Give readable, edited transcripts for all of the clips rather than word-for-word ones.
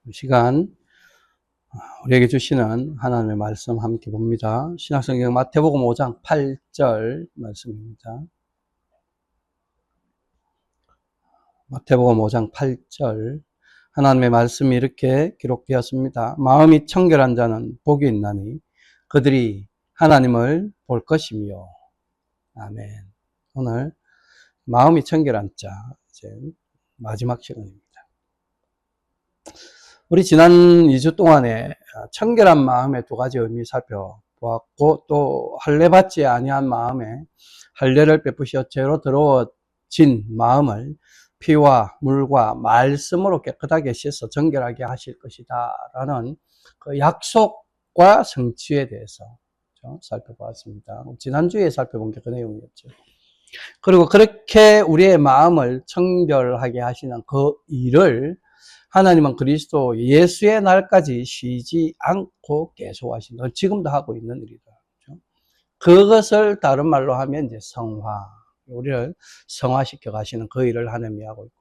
이 시간 우리에게 주시는 하나님의 말씀 함께 봅니다. 신약성경 마태복음 5장 8절 말씀입니다. 마태복음 5장 8절 하나님의 말씀이 이렇게 기록되었습니다. 마음이 청결한 자는 복이 있나니 그들이 하나님을 볼 것이며. 아멘. 오늘 마음이 청결한 자, 이제 마지막 시간입니다. 우리 지난 2주 동안에 청결한 마음의 두 가지 의미 살펴보았고, 또 할례 받지 아니한 마음에 할례를 베푸시어 죄로 더러워진 마음을 피와 물과 말씀으로 깨끗하게 씻어 정결하게 하실 것이다 라는 그 약속과 성취에 대해서 살펴보았습니다. 지난주에 살펴본 게 그 내용이었죠. 그리고 그렇게 우리의 마음을 청결하게 하시는 그 일을 하나님은 그리스도 예수의 날까지 쉬지 않고 계속 하신다. 지금도 하고 있는 일이다. 그렇죠? 그것을 다른 말로 하면 이제 성화, 우리를 성화시켜 가시는 그 일을 하나님이 하고 있고,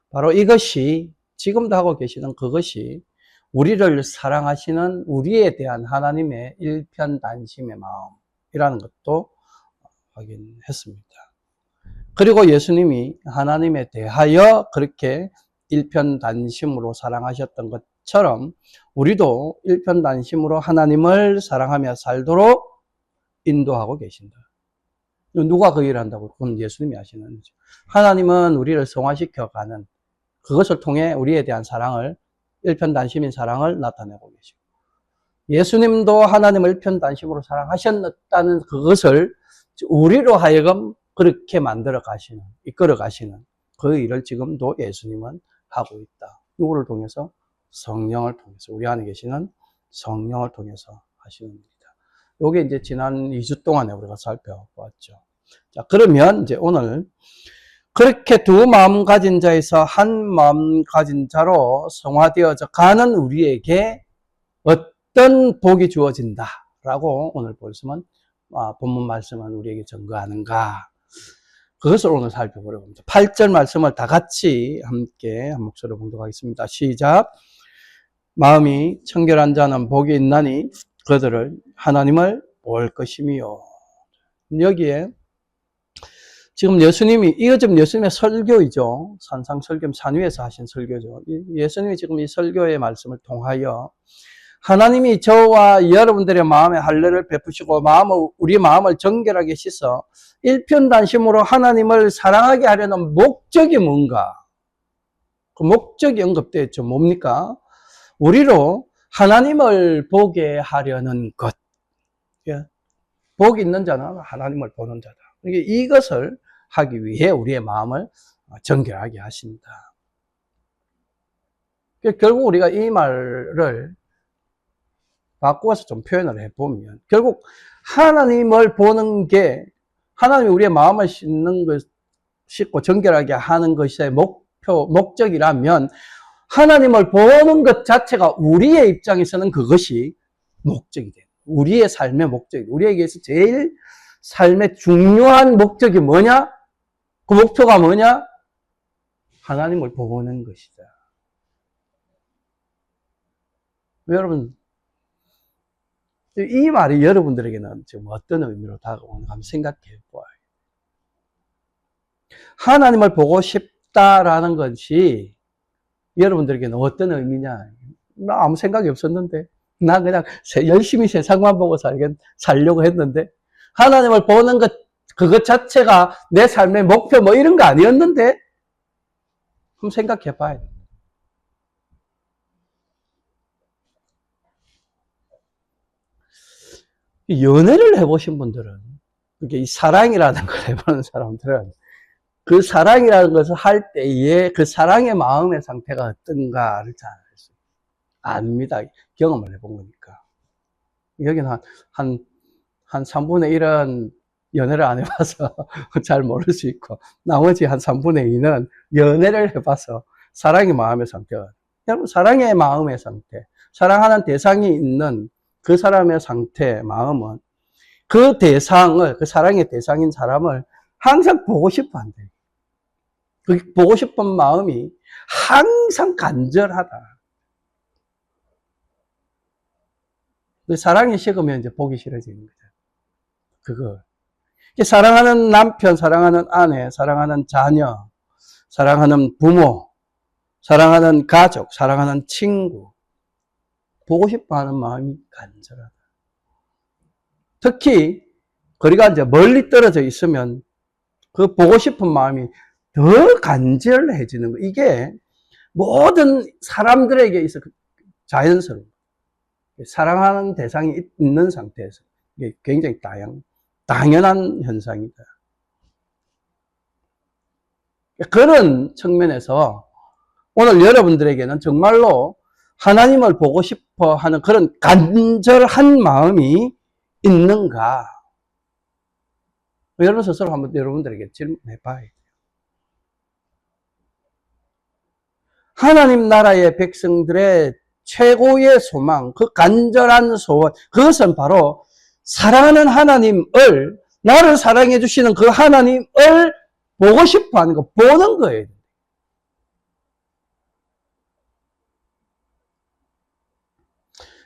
바로 이것이 지금도 하고 계시는 그것이 우리를 사랑하시는 우리에 대한 하나님의 일편단심의 마음이라는 것도 확인했습니다. 그리고 예수님이 하나님에 대하여 그렇게 일편단심으로 사랑하셨던 것처럼 우리도 일편단심으로 하나님을 사랑하며 살도록 인도하고 계신다. 누가 그 일을 한다고? 그건 예수님이 하시는 거죠. 하나님은 우리를 성화시켜가는 그것을 통해 우리에 대한 사랑을, 일편단심인 사랑을 나타내고 계시고, 예수님도 하나님을 일편단심으로 사랑하셨다는 그것을 우리로 하여금 그렇게 만들어 가시는, 이끌어 가시는 그 일을 지금도 예수님은 하고 있다. 누구를 통해서? 성령을 통해서. 우리 안에 계시는 성령을 통해서 하시는 일이다. 요게 이제 지난 2주 동안에 우리가 살펴보았죠. 자, 그러면 이제 오늘 그렇게 두 마음 가진 자에서 한 마음 가진 자로 성화되어져 가는 우리에게 어떤 복이 주어진다라고 오늘 본문 말씀은 우리에게 증거하는가? 그것을 오늘 살펴보려고 합니다. 8절 말씀을 다 같이 함께 한 목소리로 봉독하겠습니다. 시작. 마음이 청결한 자는 복이 있나니 그들을 하나님을 볼 것이며. 여기에 지금 예수님이, 이거 지금 예수님의 설교이죠. 산상설교, 산 위에서 하신 설교죠. 예수님이 지금 이 설교의 말씀을 통하여 하나님이 저와 여러분들의 마음에 할례를 베푸시고 우리 마음을 정결하게 씻어 일편단심으로 하나님을 사랑하게 하려는 목적이 뭔가? 그 목적이 언급되어 있죠. 뭡니까? 우리로 하나님을 보게 하려는 것. 복이 있는 자는 하나님을 보는 자다. 이것을 하기 위해 우리의 마음을 정결하게 하신다. 결국 우리가 이 말을 바꾸어서 좀 표현을 해보면, 결국 하나님을 보는 게, 하나님이 우리의 마음을 씻고 정결하게 하는 것이 목적이라면, 하나님을 보는 것 자체가 우리의 입장에서는 그것이 목적이 돼요. 우리의 삶의 목적이, 우리에게서 제일 삶의 중요한 목적이 뭐냐? 그 목표가 뭐냐? 하나님을 보는 것이다. 여러분, 이 말이 여러분들에게는 지금 어떤 의미로 다가오는가 한번 생각해 보아요. 하나님을 보고 싶다라는 것이 여러분들에게는 어떤 의미냐? 나 아무 생각이 없었는데, 나 그냥 열심히 세상만 보고 살려고 했는데, 하나님을 보는 것, 그것 자체가 내 삶의 목표 뭐 이런 거 아니었는데? 한번 생각해 봐요. 연애를 해보신 분들은, 이 사랑이라는 걸 해보는 사람들은 그 사랑이라는 것을 할 때에 그 사랑의 마음의 상태가 어떤가를 잘 압니다. 경험을 해본 거니까. 여기는 한 3분의 1은 연애를 안 해봐서 잘 모를 수 있고, 나머지 한 3분의 2는 연애를 해봐서 사랑의 마음의 상태가, 여러분, 사랑의 마음의 상태, 사랑하는 대상이 있는 그 사람의 상태, 마음은 그 대상을, 그 사랑의 대상인 사람을 항상 보고 싶어 한대요. 그 보고 싶은 마음이 항상 간절하다. 그 사랑이 식으면 이제 보기 싫어지는 거죠. 그거. 사랑하는 남편, 사랑하는 아내, 사랑하는 자녀, 사랑하는 부모, 사랑하는 가족, 사랑하는 친구, 보고 싶어 하는 마음이 간절하다. 특히, 거리가 이제 멀리 떨어져 있으면 그 보고 싶은 마음이 더 간절해지는 거. 이게 모든 사람들에게 있어 자연스러워. 사랑하는 대상이 있는 상태에서 이게 굉장히 당연한 현상이다. 그런 측면에서 오늘 여러분들에게는 정말로 하나님을 보고 싶어 하는 그런 간절한 마음이 있는가? 여러분 스스로 한번 여러분들에게 질문해 봐야 돼요. 하나님 나라의 백성들의 최고의 소망, 그 간절한 소원, 그것은 바로 사랑하는 하나님을, 나를 사랑해 주시는 그 하나님을 보고 싶어 하는 거, 보는 거예요.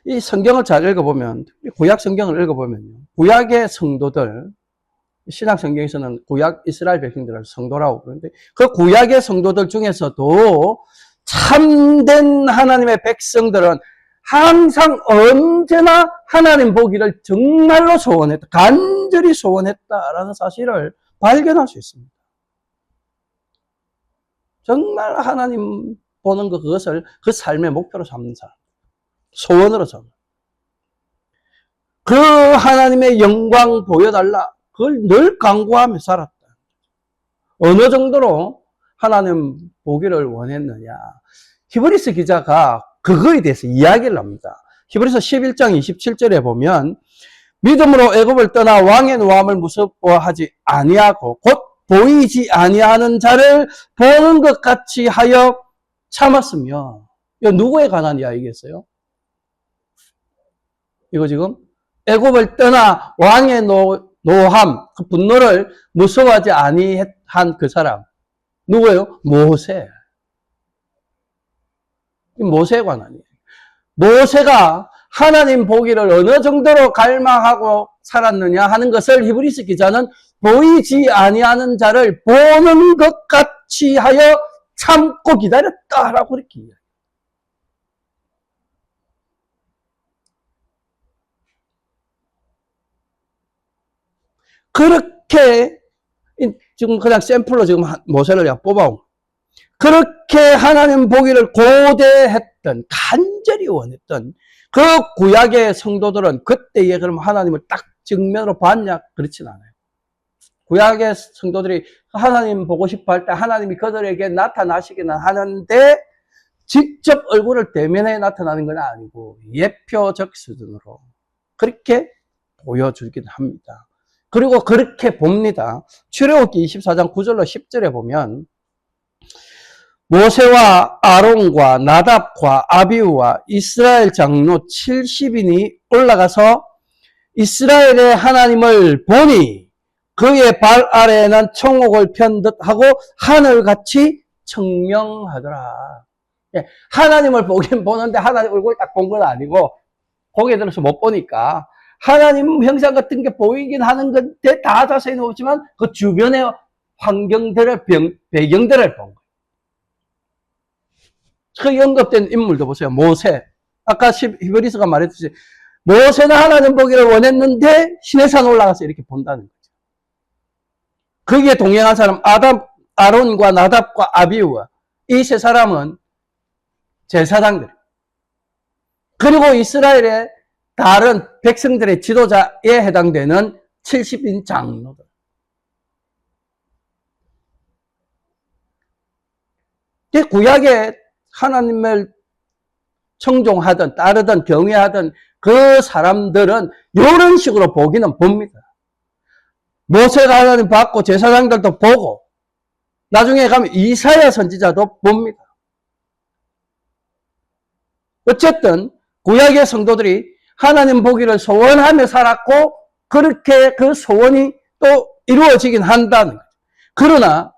이 성경을 잘 읽어보면, 구약 성경을 읽어보면요. 구약의 성도들, 신약 성경에서는 구약 이스라엘 백성들을 성도라고 그러는데, 그 구약의 성도들 중에서도 참된 하나님의 백성들은 항상 언제나 하나님 보기를 정말로 소원했다. 간절히 소원했다라는 사실을 발견할 수 있습니다. 정말 하나님 보는 것, 그것을 그 삶의 목표로 삼는 사람. 소원으로 삼는. 그 하나님의 영광 보여달라. 그걸 늘 간구하며 살았다. 어느 정도로 하나님 보기를 원했느냐. 히브리서 기자가 그거에 대해서 이야기를 합니다. 히브리서 11장 27절에 보면 믿음으로 애굽을 떠나 왕의 노함을 무서워하지 아니하고 곧 보이지 아니하는 자를 보는 것 같이 하여 참았으며. 이거 누구에 관한 이야기겠어요? 이거 지금 애굽을 떠나 왕의 노함, 그 분노를 무서워하지 아니한 그 사람. 누구예요? 모세. 모세에 관한이에요. 모세가 하나님 보기를 어느 정도로 갈망하고 살았느냐 하는 것을 히브리서 기자는 보이지 아니하는 자를 보는 것 같이 하여 참고 기다렸다라고 그렇게 이야기해요. 그렇게 지금 그냥 샘플로 지금 모세를 뽑아온. 그렇게 하나님 보기를 고대했던, 간절히 원했던 그 구약의 성도들은 그때에 그럼 하나님을 딱 정면으로 봤냐? 그렇진 않아요. 구약의 성도들이 하나님 보고 싶어 할 때 하나님이 그들에게 나타나시기는 하는데 직접 얼굴을 대면에 나타나는 건 아니고 예표적 수준으로 그렇게 보여주긴 합니다. 그리고 그렇게 봅니다. 출애굽기 24장 9절로 10절에 보면 모세와 아론과 나답과 아비우와 이스라엘 장로 70인이 올라가서 이스라엘의 하나님을 보니 그의 발 아래에는 청옥을 편 듯하고 하늘같이 청명하더라. 하나님을 보긴 보는데 하나님 얼굴 딱 본 건 아니고 고개 들어서 못 보니까 하나님 형상 같은 게 보이긴 하는 건데 다 자세히는 없지만 그 주변의 환경들을, 배경들을 본 거예요. 그 언급된 인물도 보세요. 모세. 아까 히브리서가 말했듯이 모세는 하나님 보기를 원했는데 시내산 올라가서 이렇게 본다는 거죠. 거기에 동행한 사람 아론과 나답과 아비우와 이 세 사람은 제사장들. 그리고 이스라엘의 다른 백성들의 지도자에 해당되는 70인 장로들. 구약에 하나님을 청종하든 따르든 경외하든 그 사람들은 이런 식으로 보기는 봅니다. 모세가 하나님 받고 제사장들도 보고 나중에 가면 이사야 선지자도 봅니다. 어쨌든 구약의 성도들이 하나님 보기를 소원하며 살았고 그렇게 그 소원이 또 이루어지긴 한다는 거죠. 그러나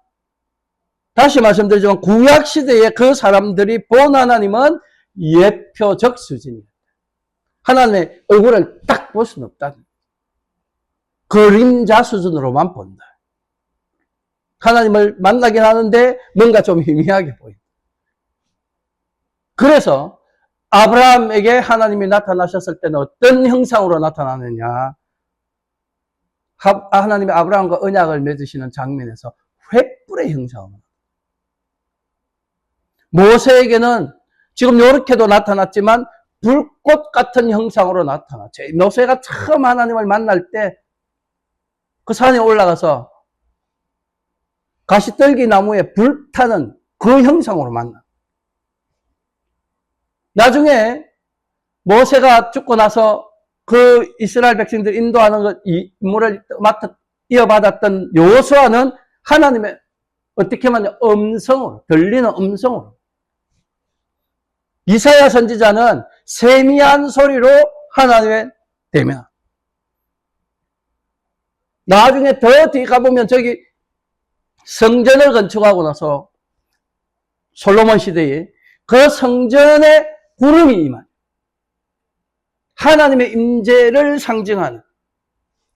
다시 말씀드리지만 구약시대에 그 사람들이 본 하나님은 예표적 수준이에요. 하나님의 얼굴을 딱 볼 수는 없다. 그림자 수준으로만 본다. 하나님을 만나긴 하는데 뭔가 좀 희미하게 보인다. 그래서 아브라함에게 하나님이 나타나셨을 때는 어떤 형상으로 나타나느냐? 하나님이 아브라함과 언약을 맺으시는 장면에서 횃불의 형상으로. 모세에게는 지금 이렇게도 나타났지만 불꽃 같은 형상으로 나타났죠. 모세가 처음 하나님을 만날 때 그 산에 올라가서 가시떨기 나무에 불타는 그 형상으로 만나. 나중에 모세가 죽고 나서 그 이스라엘 백성들 인도하는 것, 임무를 이어받았던 여호수아는 하나님의 어떻게 말하냐, 음성으로, 들리는 음성으로. 이사야 선지자는 세미한 소리로 하나님의 대면. 나중에 더 뒤에 가보면 저기 성전을 건축하고 나서 솔로몬 시대에 그 성전에 구름이 임한 하나님의 임재를 상징하는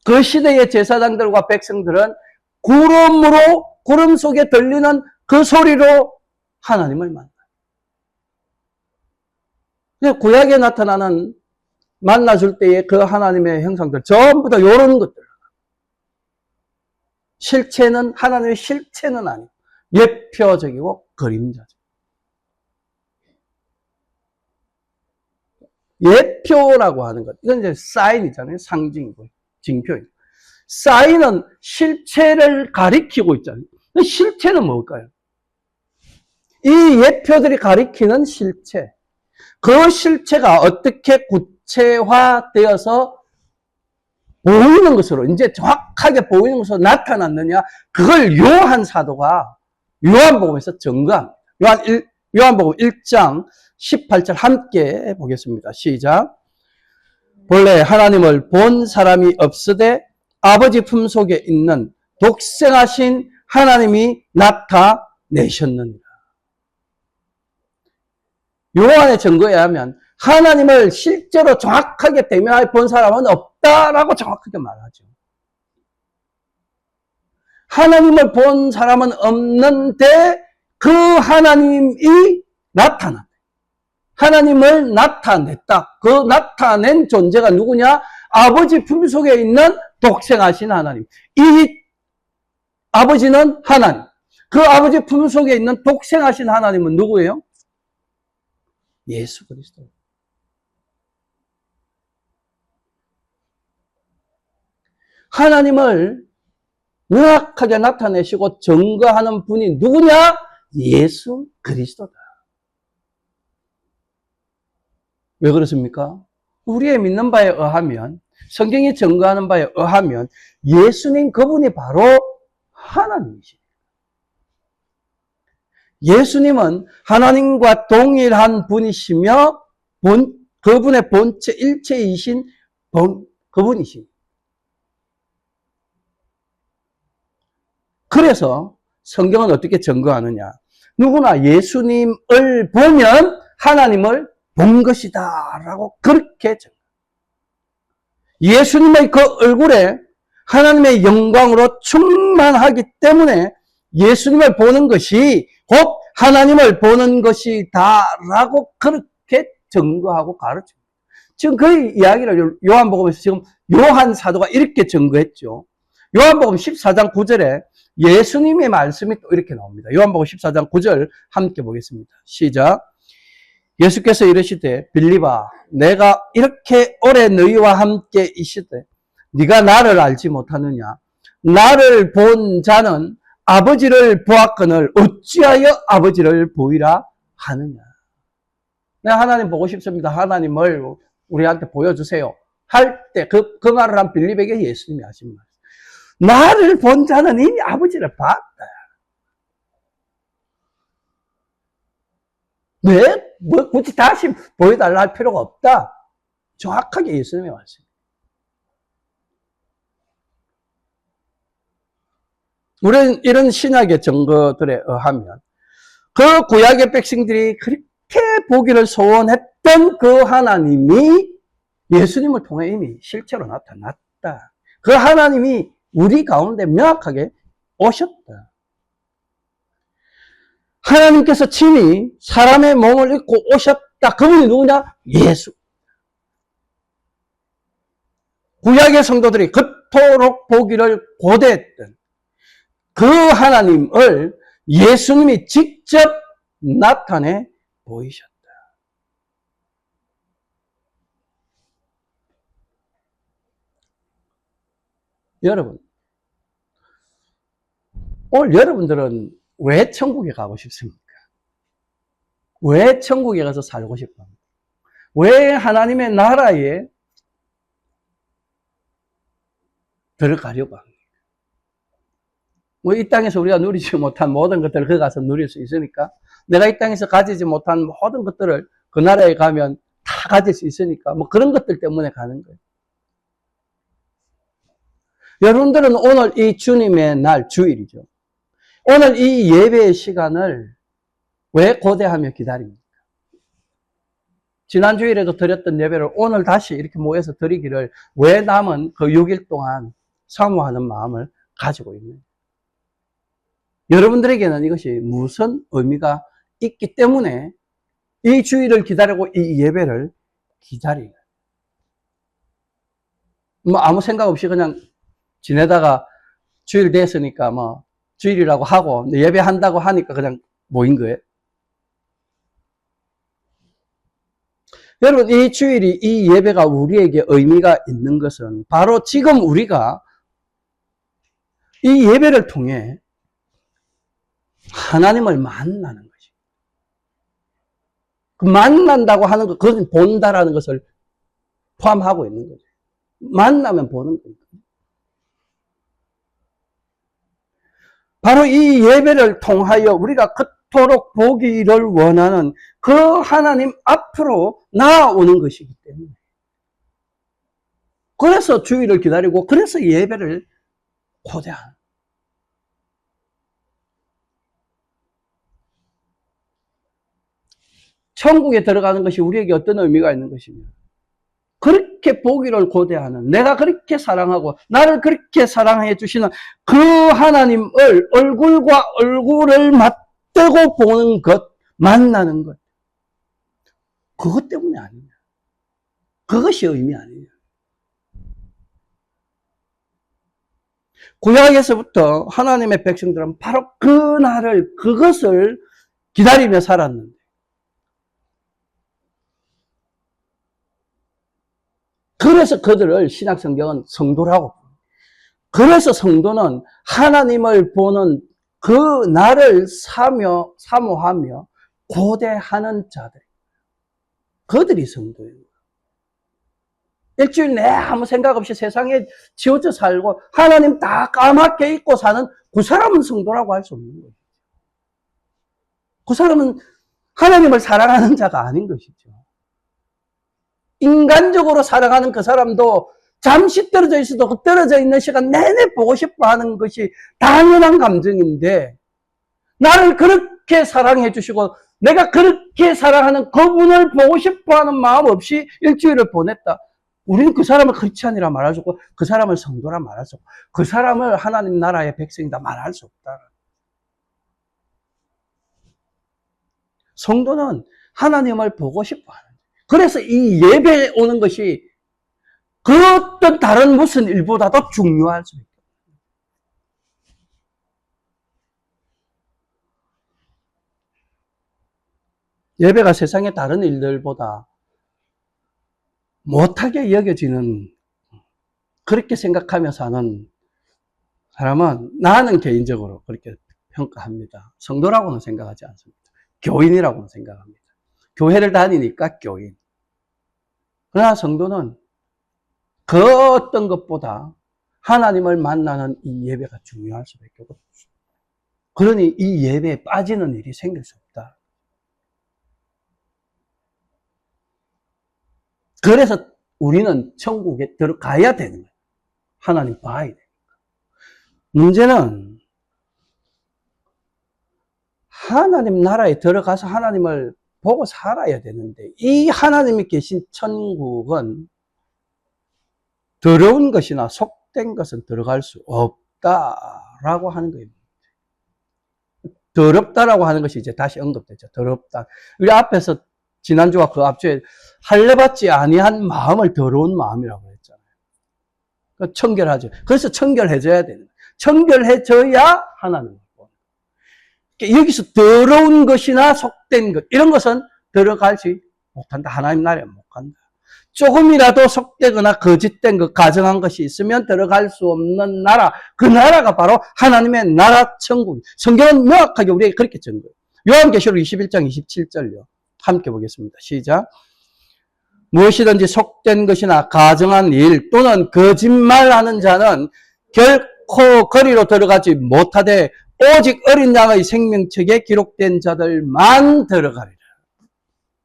그 시대의 제사장들과 백성들은 구름 속에 들리는 그 소리로 하나님을 만나. 구약에 나타나는 만나줄 때의 그 하나님의 형상들 전부 다 이런 것들. 실체는 하나님의 실체는 아니고 예표적이고 그림자죠. 예표라고 하는 것, 이건 이제 사인이잖아요. 상징이고 징표이고. 사인은 실체를 가리키고 있잖아요. 실체는 뭘까요? 이 예표들이 가리키는 실체. 그 실체가 어떻게 구체화되어서 보이는 것으로, 이제 정확하게 보이는 것으로 나타났느냐, 그걸 요한 사도가 요한복음에서 증거합니다. 요한복음 1장 18절 함께 보겠습니다. 시작. 본래 하나님을 본 사람이 없으되 아버지 품속에 있는 독생하신 하나님이 나타내셨느니라. 요한의 증거에 하면 하나님을 실제로 정확하게 대면하여 본 사람은 없다라고 정확하게 말하죠. 하나님을 본 사람은 없는데 그 하나님이 나타났다. 하나님을 나타냈다. 그 나타낸 존재가 누구냐? 아버지 품속에 있는 독생하신 하나님. 이 아버지는 하나님. 그 아버지 품속에 있는 독생하신 하나님은 누구예요? 예수 그리스도. 하나님을 명확하게 나타내시고 증거하는 분이 누구냐? 예수 그리스도다. 왜 그렇습니까? 우리의 믿는 바에 의하면, 성경이 증거하는 바에 의하면 예수님 그분이 바로 하나님이십니다. 예수님은 하나님과 동일한 분이시며 그분의 본체 일체이신 그분이십니다. 그래서 성경은 어떻게 증거하느냐? 누구나 예수님을 보면 하나님을 본 것이다 라고 그렇게 증거. 예수님의 그 얼굴에 하나님의 영광으로 충만하기 때문에 예수님을 보는 것이 곧 하나님을 보는 것이다 라고 그렇게 증거하고 가르칩니다. 지금 그 이야기를 요한복음에서 지금 요한 사도가 이렇게 증거했죠. 요한복음 14장 9절에 예수님의 말씀이 또 이렇게 나옵니다. 요한복음 14장 9절 함께 보겠습니다. 시작. 예수께서 이르시되 빌립아 내가 이렇게 오래 너희와 함께 있으되 네가 나를 알지 못하느냐? 나를 본 자는 아버지를 보았거늘 어찌하여 아버지를 보이라 하느냐? 내가 하나님 보고 싶습니다. 하나님을 우리한테 보여주세요. 할 때 그 말을 한 빌립에게 예수님이 하신 말. 나를 본 자는 이미 아버지를 봤다. 왜? 굳이 다시 보여달라 할 필요가 없다. 정확하게 예수님의 말씀. 우리는 이런 신약의 증거들에 의하면 그 구약의 백성들이 그렇게 보기를 소원했던 그 하나님이 예수님을 통해 이미 실제로 나타났다. 그 하나님이 우리 가운데 명확하게 오셨다. 하나님께서 친히 사람의 몸을 입고 오셨다. 그분이 누구냐? 예수. 구약의 성도들이 그토록 보기를 고대했던 그 하나님을 예수님이 직접 나타내 보이셨다. 여러분, 오늘 여러분들은 왜 천국에 가고 싶습니까? 왜 천국에 가서 살고 싶어 합니까? 왜 하나님의 나라에 들어가려고 합니까? 뭐 이 땅에서 우리가 누리지 못한 모든 것들을 거기 가서 누릴 수 있으니까, 내가 이 땅에서 가지지 못한 모든 것들을 그 나라에 가면 다 가질 수 있으니까, 뭐 그런 것들 때문에 가는 거예요. 여러분들은 오늘 이 주님의 날, 주일이죠. 오늘 이 예배의 시간을 왜 고대하며 기다립니까? 지난 주일에도 드렸던 예배를 오늘 다시 이렇게 모여서 드리기를 왜 남은 그 6일 동안 사모하는 마음을 가지고 있는 거예요. 여러분들에게는 이것이 무슨 의미가 있기 때문에 이 주일을 기다리고 이 예배를 기다리는 거예요. 뭐 아무 생각 없이 그냥 지내다가 주일 됐으니까 뭐 주일이라고 하고 예배한다고 하니까 그냥 모인 거예요. 여러분, 이 주일이, 이 예배가 우리에게 의미가 있는 것은 바로 지금 우리가 이 예배를 통해 하나님을 만나는 것이. 그 만난다고 하는 것, 그것은 본다라는 것을 포함하고 있는 거죠. 만나면 보는 거예요. 바로 이 예배를 통하여 우리가 그토록 보기를 원하는 그 하나님 앞으로 나아오는 것이기 때문에. 그래서 주일을 기다리고, 그래서 예배를 고대하는. 천국에 들어가는 것이 우리에게 어떤 의미가 있는 것이냐. 그렇게 보기를 고대하는, 내가 그렇게 사랑하고 나를 그렇게 사랑해 주시는 그 하나님을 얼굴과 얼굴을 맞대고 보는 것, 만나는 것. 그것 때문에 아니냐. 그것이 의미 아니냐. 구약에서부터 하나님의 백성들은 바로 그 날을, 그것을 기다리며 살았는데, 그래서 그들을 신약성경은 성도라고. 그래서 성도는 하나님을 보는 그 날을 사모하며 고대하는 자들. 그들이 성도예요. 일주일 내에 아무 생각 없이 세상에 지어져 살고 하나님 다 까맣게 잊고 사는 그 사람은 성도라고 할 수 없는 거예요. 그 사람은 하나님을 사랑하는 자가 아닌 것이죠. 인간적으로 살아가는 그 사람도 잠시 떨어져 있어도 그 떨어져 있는 시간 내내 보고 싶어 하는 것이 당연한 감정인데, 나를 그렇게 사랑해 주시고 내가 그렇게 사랑하는 그분을 보고 싶어 하는 마음 없이 일주일을 보냈다. 우리는 그 사람을 크리스찬이라 말할 수 없고, 그 사람을 성도라 말할 수 없고, 그 사람을 하나님 나라의 백성이다 말할 수 없다. 성도는 하나님을 보고 싶어 하는. 그래서 이 예배에 오는 것이 그 어떤 다른 무슨 일보다도 중요할 수 있다. 예배가 세상의 다른 일들보다 못하게 여겨지는, 그렇게 생각하며 사는 사람은 나는 개인적으로 그렇게 평가합니다. 성도라고는 생각하지 않습니다. 교인이라고는 생각합니다. 교회를 다니니까 교인. 그러나 성도는 그 어떤 것보다 하나님을 만나는 이 예배가 중요할 수밖에 없어요. 그러니 이 예배에 빠지는 일이 생길 수 없다. 그래서 우리는 천국에 들어가야 되는 거예요. 하나님 봐야 되니까. 문제는 하나님 나라에 들어가서 하나님을 보고 살아야 되는데, 이 하나님이 계신 천국은 더러운 것이나 속된 것은 들어갈 수 없다라고 하는 거예요. 더럽다라고 하는 것이 이제 다시 언급되죠. 더럽다. 우리 앞에서 지난주와 그 앞주에 할례받지 아니한 마음을 더러운 마음이라고 했잖아요. 청결하죠. 그래서 청결해져야 되는 거예요. 청결해져야 하나님을 보는 거예요. 여기서 더러운 것이나 속된 것 이런 것은 들어가지 못한다. 하나님 나라에 못 간다. 조금이라도 속되거나 거짓된 것, 가정한 것이 있으면 들어갈 수 없는 나라, 그 나라가 바로 하나님의 나라 천국. 성경은 명확하게 우리에게 그렇게 증거해요. 요한계시록 21장 27절요. 함께 보겠습니다. 시작. 무엇이든지 속된 것이나 가정한 일 또는 거짓말하는 자는 결코 거리로 들어가지 못하되 오직 어린 양의 생명책에 기록된 자들만 들어가리라.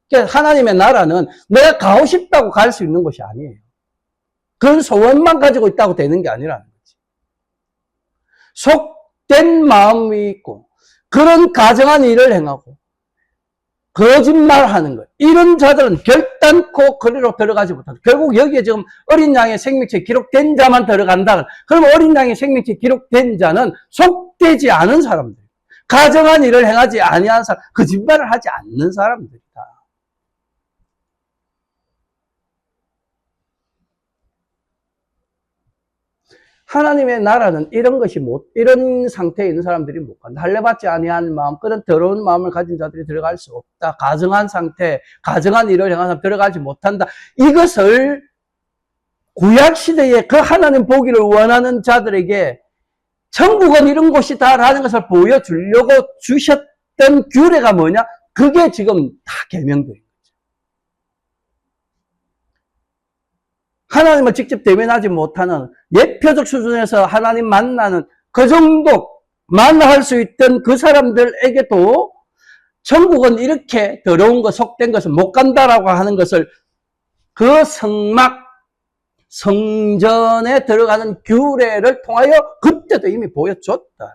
그러니까 하나님의 나라는 내가 가고 싶다고 갈 수 있는 것이 아니에요. 그런 소원만 가지고 있다고 되는 게 아니라는 거지. 속된 마음이 있고 그런 가정한 일을 행하고 거짓말하는 것 이런 자들은 결단코 거리로 들어가지 못한다. 결국 여기에 지금 어린 양의 생명체 기록된 자만 들어간다. 그럼 어린 양의 생명체 기록된 자는 속되지 않은 사람들, 가정한 일을 행하지 아니한 사람, 거짓말을 하지 않는 사람들이다. 하나님의 나라는 이런 것이 이런 상태에 있는 사람들이 못 간다. 할례받지 아니한 마음, 그런 더러운 마음을 가진 자들이 들어갈 수 없다. 가정한 상태, 가정한 일을 행하는 사람 들어가지 못한다. 이것을 구약시대에 그 하나님 보기를 원하는 자들에게 천국은 이런 곳이다라는 것을 보여주려고 주셨던 규례가 뭐냐? 그게 지금 다 계명들이에요. 하나님을 직접 대면하지 못하는 예표적 수준에서 하나님 만나는 그 정도 만날 수 있던 그 사람들에게도 천국은 이렇게 더러운 것, 속된 것을 못 간다라고 하는 것을 그 성전에 들어가는 규례를 통하여 그때도 이미 보여줬다.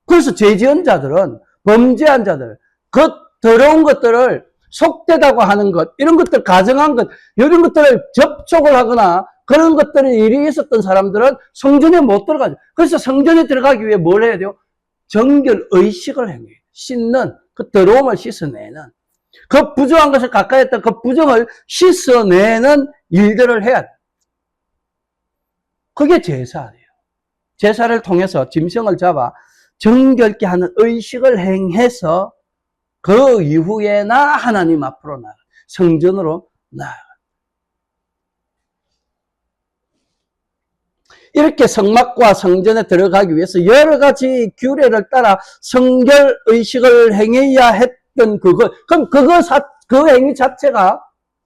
그래서 죄 지은 자들은, 범죄한 자들, 그 더러운 것들을 속되다고 하는 것, 이런 것들, 가정한 것, 이런 것들을 접촉을 하거나 그런 것들이 일이 있었던 사람들은 성전에 못 들어가죠. 그래서 성전에 들어가기 위해 뭘 해야 돼요? 정결 의식을 행해요. 씻는, 그 더러움을 씻어내는, 그 부정한 것을 가까이 했던 그 부정을 씻어내는 일들을 해야 돼요. 그게 제사예요. 제사를 통해서 짐승을 잡아 정결케 하는 의식을 행해서 그 이후에 나 하나님 앞으로 나가 성전으로 나가. 이렇게 성막과 성전에 들어가기 위해서 여러 가지 규례를 따라 성결 의식을 행해야 했던 그것. 그럼 그 행위 자체가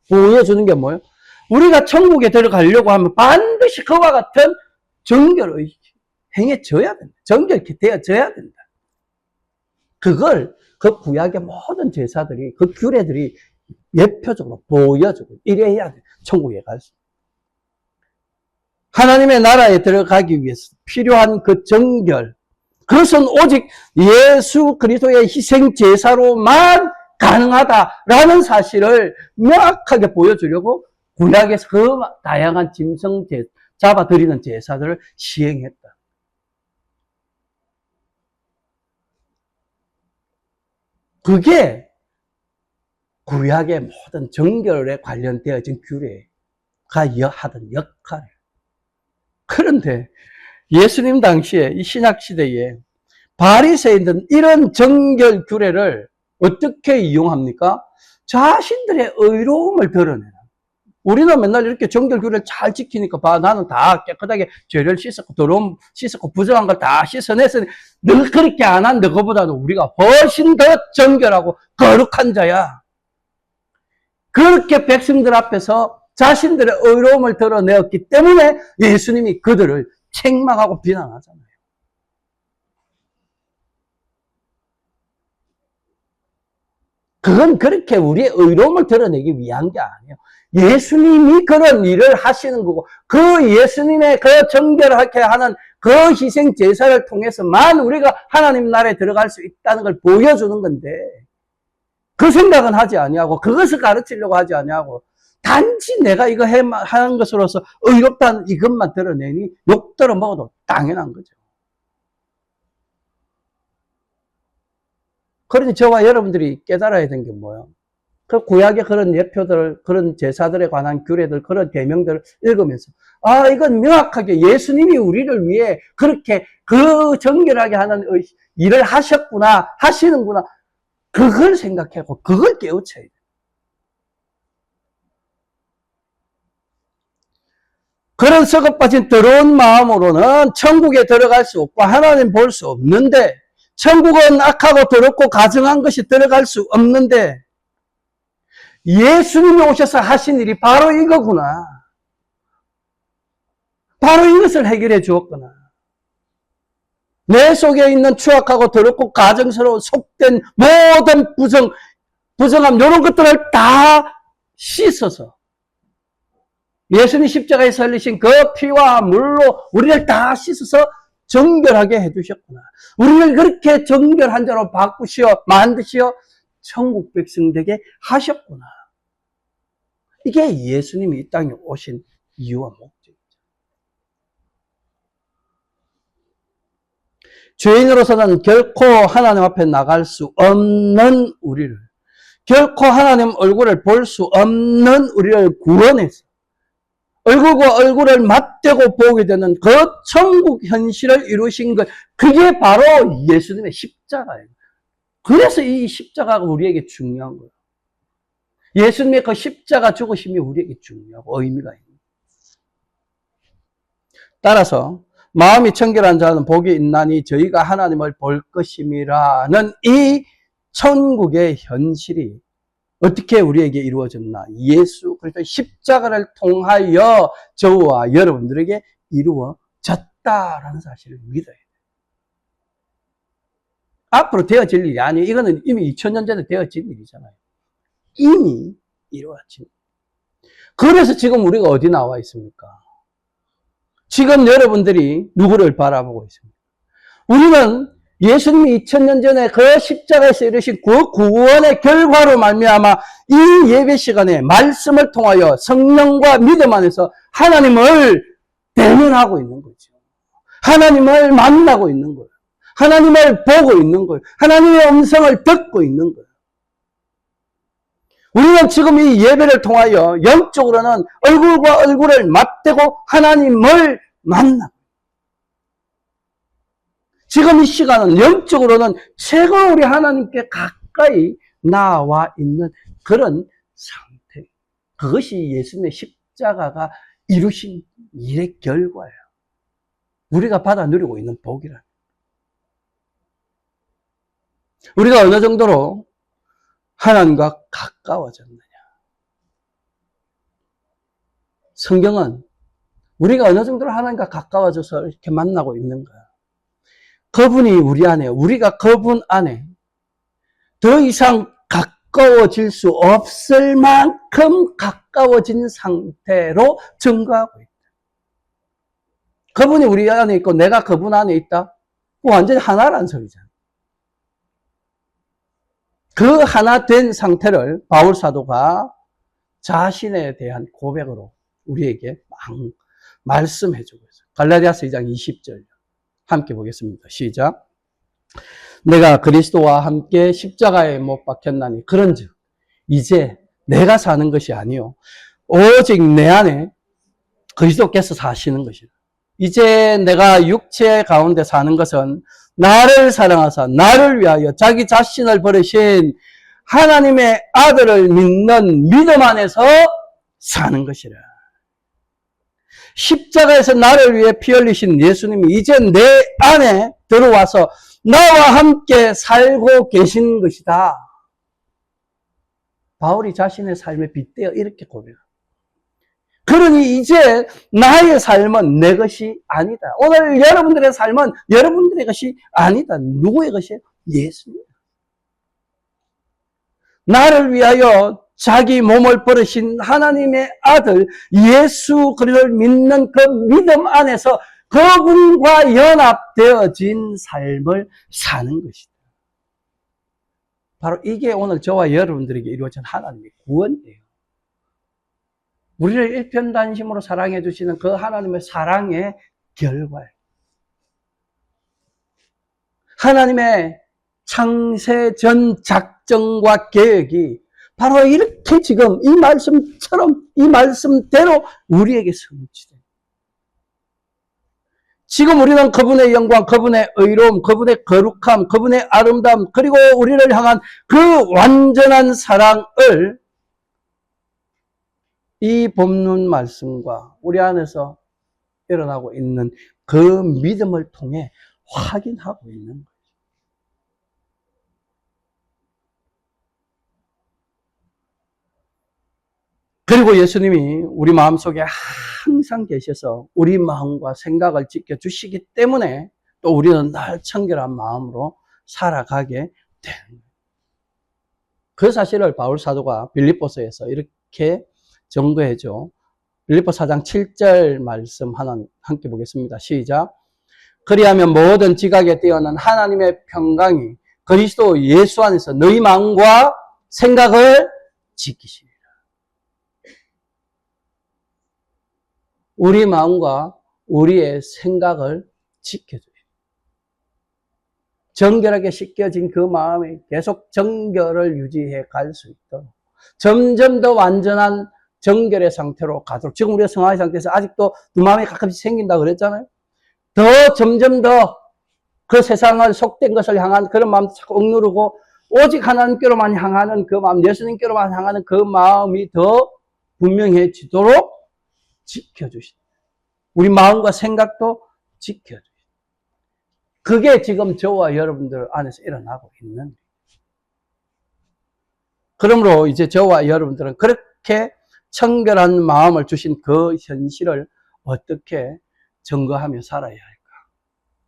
보여주는 게 뭐예요? 우리가 천국에 들어가려고 하면 반드시 그와 같은 정결 의식 행해져야 된다. 정결케 되어져야 된다. 그걸 그 구약의 모든 제사들이, 그 규례들이 예표적으로 보여주고 이래야 돼. 천국에 갈 수. 하나님의 나라에 들어가기 위해서 필요한 그 정결, 그것은 오직 예수 그리스도의 희생 제사로만 가능하다라는 사실을 명확하게 보여주려고 구약에서 그 다양한 짐승 잡아들이는 제사들을 시행했다. 그게 구약의 모든 정결에 관련되어진 규례가 하던 역할이에요. 그런데 예수님 당시에 이 신약시대에 바리새인들은 이런 정결 규례를 어떻게 이용합니까? 자신들의 의로움을 드러내는. 우리는 맨날 이렇게 정결 규례를 잘 지키니까 봐, 나는 다 깨끗하게 죄를 씻었고 더러움 씻었고 부정한 걸 다 씻어냈으니 너 그렇게 안 한 너보다는 우리가 훨씬 더 정결하고 거룩한 자야. 그렇게 백성들 앞에서 자신들의 의로움을 드러내었기 때문에 예수님이 그들을 책망하고 비난하잖아요. 그건 그렇게 우리의 의로움을 드러내기 위한 게 아니에요. 예수님이 그런 일을 하시는 거고, 그 예수님의 그 정결하게 하는 그 희생 제사를 통해서만 우리가 하나님 나라에 들어갈 수 있다는 걸 보여주는 건데, 그 생각은 하지 아니하고, 그것을 가르치려고 하지 아니하고, 단지 내가 이거 하는 것으로서 의롭다는 이것만 드러내니 욕 들어 먹어도 당연한 거죠. 그러니 저와 여러분들이 깨달아야 되는 게 뭐예요? 그 구약의 그런 예표들, 그런 제사들에 관한 규례들, 그런 계명들을 읽으면서 이건 명확하게 예수님이 우리를 위해 그렇게 그 정결하게 하는 일을 하셨구나, 하시는구나. 그걸 생각하고 그걸 깨우쳐야 돼요. 그런 썩어 빠진 더러운 마음으로는 천국에 들어갈 수 없고 하나님 볼 수 없는데, 천국은 악하고 더럽고 가증한 것이 들어갈 수 없는데, 예수님이 오셔서 하신 일이 바로 이거구나. 바로 이것을 해결해 주었구나. 내 속에 있는 추악하고 더럽고 가증스러운 속된 모든 부정함, 이런 것들을 다 씻어서 예수님 십자가에 흘리신 그 피와 물로 우리를 다 씻어서 정결하게 해주셨구나. 우리를 그렇게 정결한 자로 만드시어 천국 백성 되게 하셨구나. 이게 예수님이 이 땅에 오신 이유와 목적이죠. 죄인으로서는 결코 하나님 앞에 나갈 수 없는 우리를, 결코 하나님 얼굴을 볼 수 없는 우리를 구원해서 얼굴과 얼굴을 맞대고 보게 되는 그 천국 현실을 이루신 것, 그게 바로 예수님의 십자가예요. 그래서 이 십자가가 우리에게 중요한 거예요. 예수님의 그 십자가 죽으심이 우리에게 중요하고 의미가 있는 거예요. 따라서 마음이 청결한 자는 복이 있나니 저희가 하나님을 볼 것임이라는 이 천국의 현실이 어떻게 우리에게 이루어졌나? 예수 그리스도의 십자가를 통하여 저와 여러분들에게 이루어졌다라는 사실을 믿어야 돼요. 앞으로 되어질 일이 아니에요. 이거는 이미 2000년 전에 되어진 일이잖아요. 이미 이루어진. 그래서 지금 우리가 어디 나와 있습니까? 지금 여러분들이 누구를 바라보고 있습니까? 우리는 예수님이 2000년 전에 그 십자가에서 이루신 그 구원의 결과로 말미암아 이 예배 시간에 말씀을 통하여 성령과 믿음 안에서 하나님을 대면하고 있는 거죠. 하나님을 만나고 있는 거예요. 하나님을 보고 있는 거예요. 하나님의 음성을 듣고 있는 거예요. 우리는 지금 이 예배를 통하여 영적으로는 얼굴과 얼굴을 맞대고 하나님을 만나. 지금 이 시간은 영적으로는 최고 우리 하나님께 가까이 나와 있는 그런 상태. 그것이 예수님의 십자가가 이루신 일의 결과예요. 우리가 받아 누리고 있는 복이라. 우리가 어느 정도로 하나님과 가까워졌느냐. 성경은 우리가 어느 정도로 하나님과 가까워져서 이렇게 만나고 있는 거야. 그분이 우리 안에, 우리가 그분 안에 더 이상 가까워질 수 없을 만큼 가까워진 상태로 증거하고 있다. 그분이 우리 안에 있고 내가 그분 안에 있다? 완전히 하나라는 소리잖아. 그 하나 된 상태를 바울 사도가 자신에 대한 고백으로 우리에게 말씀해주고 있어요. 갈라디아서 2장 20절 함께 보겠습니다. 시작. 내가 그리스도와 함께 십자가에 못 박혔나니 그런즉 이제 내가 사는 것이 아니요 오직 내 안에 그리스도께서 사시는 것이다. 이제 내가 육체 가운데 사는 것은 나를 사랑하사 나를 위하여 자기 자신을 버리신 하나님의 아들을 믿는 믿음 안에서 사는 것이라. 십자가에서 나를 위해 피 흘리신 예수님이 이제 내 안에 들어와서 나와 함께 살고 계신 것이다. 바울이 자신의 삶에 빗대어 이렇게 고백합니다. 그러니 이제 나의 삶은 내 것이 아니다. 오늘 여러분들의 삶은 여러분들의 것이 아니다. 누구의 것이에요? 예수님. 나를 위하여 자기 몸을 버리신 하나님의 아들 예수 그리스도를 믿는 그 믿음 안에서 그분과 연합되어진 삶을 사는 것이다. 바로 이게 오늘 저와 여러분들에게 이루어진 하나님의 구원이에요. 우리를 일편단심으로 사랑해 주시는 그 하나님의 사랑의 결과예요. 하나님의 창세전 작정과 계획이 바로 이렇게 지금 이 말씀처럼, 이 말씀대로 우리에게 성취돼요. 지금 우리는 그분의 영광, 그분의 의로움, 그분의 거룩함, 그분의 아름다움, 그리고 우리를 향한 그 완전한 사랑을 이 본문 말씀과 우리 안에서 일어나고 있는 그 믿음을 통해 확인하고 있는 거예요. 그리고 예수님이 우리 마음속에 항상 계셔서 우리 마음과 생각을 지켜주시기 때문에 또 우리는 늘 청결한 마음으로 살아가게 되는 거예요. 그 사실을 바울 사도가 빌립보서에서 이렇게 증거해줘. 빌립보 4장 7절 말씀 하나 함께 보겠습니다. 시작. 그리하면 모든 지각에 뛰어난 하나님의 평강이 그리스도 예수 안에서 너희 마음과 생각을 지키시리라. 우리 마음과 우리의 생각을 지켜줘요. 정결하게 씻겨진 그 마음이 계속 정결을 유지해 갈 수 있도록 점점 더 완전한 정결의 상태로 가도록. 지금 우리가 성화의 상태에서 아직도 두 마음이 가끔씩 생긴다고 그랬잖아요. 더 점점 더 그 세상을 속된 것을 향한 그런 마음도 자꾸 억누르고 오직 하나님께로만 향하는 그 마음, 예수님께로만 향하는 그 마음이 더 분명해지도록 지켜주신다. 우리 마음과 생각도 지켜주신다. 그게 지금 저와 여러분들 안에서 일어나고 있는. 그러므로 이제 저와 여러분들은 그렇게 청결한 마음을 주신 그 현실을 어떻게 증거하며 살아야 할까?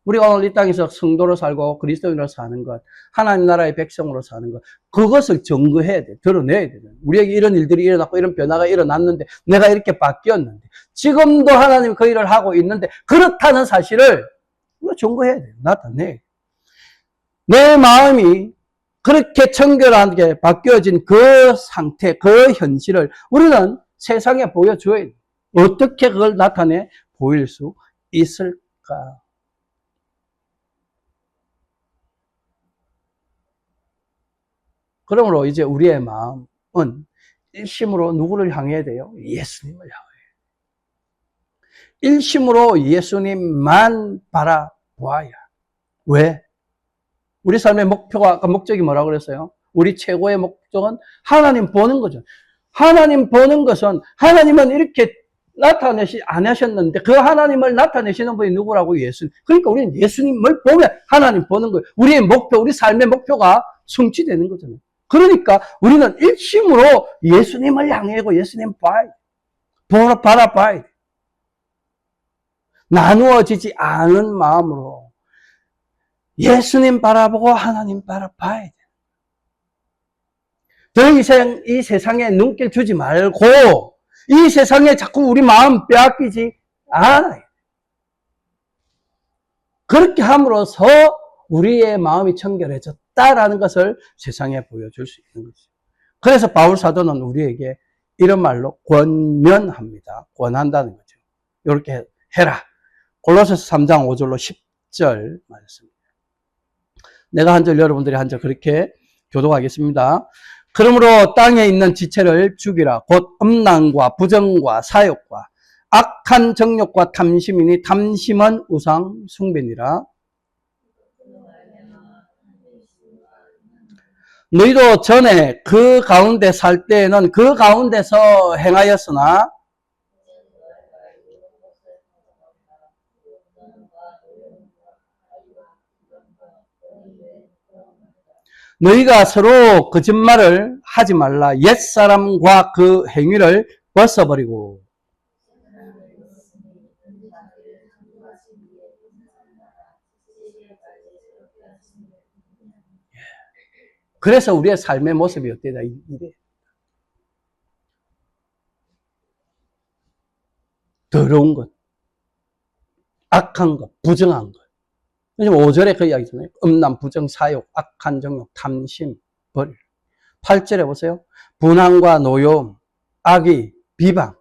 우리가 오늘 이 땅에서 성도로 살고 그리스도인으로 사는 것, 하나님 나라의 백성으로 사는 것, 그것을 증거해야 돼. 드러내야 돼. 우리에게 이런 일들이 일어났고 이런 변화가 일어났는데 내가 이렇게 바뀌었는데 지금도 하나님 그 일을 하고 있는데 그렇다는 사실을 우리가 증거해야 돼. 나타내야 돼. 내 마음이 그렇게 청결하게 바뀌어진 그 상태, 그 현실을 우리는 세상에 보여줘야 돼. 어떻게 그걸 나타내 보일 수 있을까? 그러므로 이제 우리의 마음은 일심으로 누구를 향해야 돼요? 예수님을 향해요. 일심으로 예수님만 바라보아야. 왜? 우리 삶의 목표가, 아까 목적이 뭐라고 그랬어요? 우리 최고의 목적은 하나님 보는 거죠. 하나님 보는 것은, 하나님은 이렇게 안 하셨는데, 그 하나님을 나타내시는 분이 누구라고? 예수님. 그러니까 우리는 예수님을 보면 하나님 보는 거예요. 우리의 목표, 우리 삶의 목표가 성취되는 거잖아요. 그러니까 우리는 일심으로 예수님을 향하고 예수님 바라봐야 돼. 나누어지지 않은 마음으로 예수님 바라보고 하나님 바라봐야 돼. 더 이상 이 세상에 눈길 주지 말고 이 세상에 자꾸 우리 마음 빼앗기지 않아요. 그렇게 함으로써 우리의 마음이 청결해졌다라는 것을 세상에 보여줄 수 있는 거죠. 그래서 바울 사도는 우리에게 이런 말로 권면합니다. 권한다는 거죠. 이렇게 해라. 골로새서 3장 5절로 10절 말씀. 내가 한 절, 여러분들이 한 절 그렇게 교독하겠습니다. 그러므로 땅에 있는 지체를 죽이라. 곧 음란과 부정과 사욕과 악한 정욕과 탐심이니 탐심은 우상 숭배니라. 너희도 전에 그 가운데 살 때에는 그 가운데서 행하였으나 너희가 서로 거짓말을 하지 말라. 옛사람과 그 행위를 벗어버리고. 그래서 우리의 삶의 모습이 어때다? 이래. 더러운 것, 악한 것, 부정한 것. 지금 5절에 그 이야기잖아요. 음란, 부정, 사욕, 악한 정욕, 탐심, 벌. 8절에 보세요. 분함과 노여움, 악의, 비방.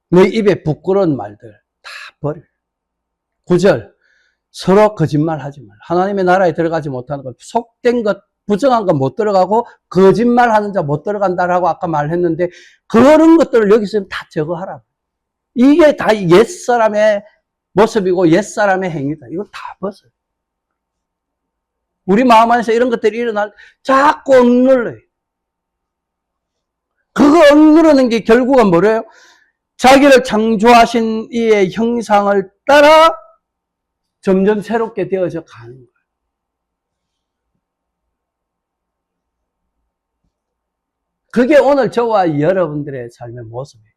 내 입에 부끄러운 말들 다 버려. 9절, 서로 거짓말 하지 말라. 하나님의 나라에 들어가지 못하는 것, 속된 것, 부정한 것 못 들어가고 거짓말 하는 자 못 들어간다라고 아까 말했는데, 그런 것들을 여기서 다 적어하라. 이게 다 옛사람의 모습이고 옛사람의 행위다. 이거 다 벗어요. 우리 마음 안에서 이런 것들이 일어날 자꾸 억눌러요. 그거 억누르는 게 결국은 뭐래요? 자기를 창조하신 이의 형상을 따라 점점 새롭게 되어져 가는 거예요. 그게 오늘 저와 여러분들의 삶의 모습이에요.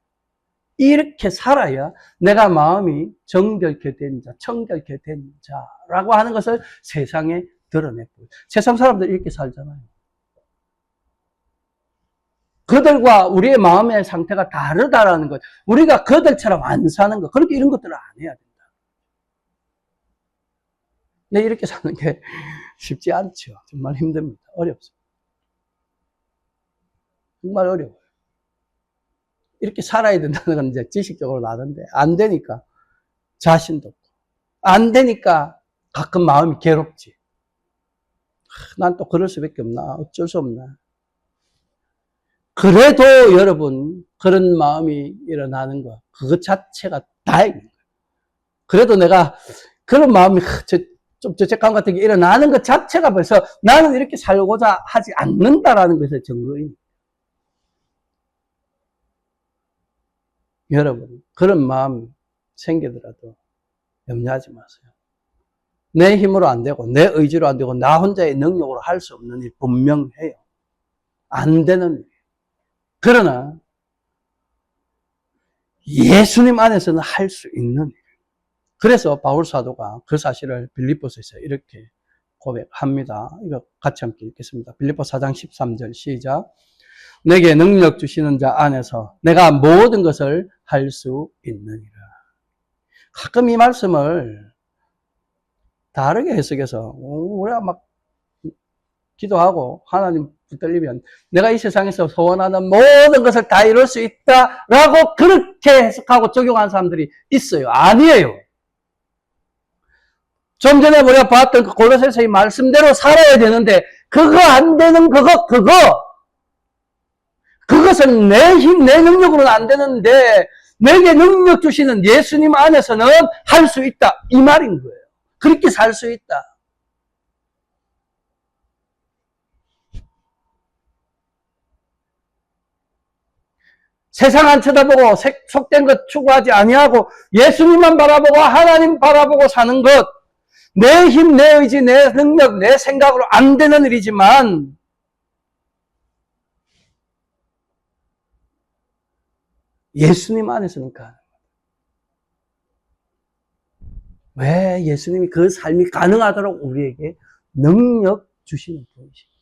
이렇게 살아야 내가 마음이 정결케 된 자, 청결케 된 자라고 하는 것을 세상에 드러내고, 세상 사람들 이렇게 살잖아요. 그들과 우리의 마음의 상태가 다르다라는 것, 우리가 그들처럼 안 사는 것, 그렇게 이런 것들을 안 해야 된다. 근데 이렇게 사는 게 쉽지 않죠. 정말 힘듭니다. 어렵습니다. 정말 어려워요. 이렇게 살아야 된다는 건 이제 지식적으로 나는데, 안 되니까 자신도 없고, 안 되니까 가끔 마음이 괴롭지. 난 또 그럴 수밖에 없나? 어쩔 수 없나? 그래도 여러분, 그런 마음이 일어나는 거, 그것 자체가 다행인 거예요. 그래도 내가 그런 마음이 좀 죄책감 같은 게 일어나는 것 자체가 벌써 나는 이렇게 살고자 하지 않는다라는 것의 증거입니다. 여러분, 그런 마음 생기더라도 염려하지 마세요. 내 힘으로 안 되고, 내 의지로 안 되고, 나 혼자의 능력으로 할 수 없는 일 분명해요. 안 되는 일. 그러나 예수님 안에서는 할 수 있는 일. 그래서 바울 사도가 그 사실을 빌립보서에서 이렇게 고백합니다. 이거 같이 함께 읽겠습니다. 빌립보 4장 13절 시작. 내게 능력 주시는 자 안에서 내가 모든 것을 할 수 있느니라. 가끔 이 말씀을 다르게 해석해서 우리가 막 기도하고 하나님 붙들리면 내가 이 세상에서 소원하는 모든 것을 다 이룰 수 있다라고 그렇게 해석하고 적용하는 사람들이 있어요. 아니에요. 좀 전에 우리가 봤던 그 골로새서의 말씀대로 살아야 되는데, 그거 안 되는 그것은 내 힘, 내 능력으로는 안 되는데, 내게 능력 주시는 예수님 안에서는 할 수 있다. 이 말인 거예요. 그렇게 살 수 있다. 세상 안 쳐다보고 속된 것 추구하지 아니하고 예수님만 바라보고 하나님 바라보고 사는 것, 내 힘, 내 의지, 내 능력, 내 생각으로 안 되는 일이지만 예수님 안에서는 가능합니다. 왜? 예수님이 그 삶이 가능하도록 우리에게 능력 주시는 분이십니다.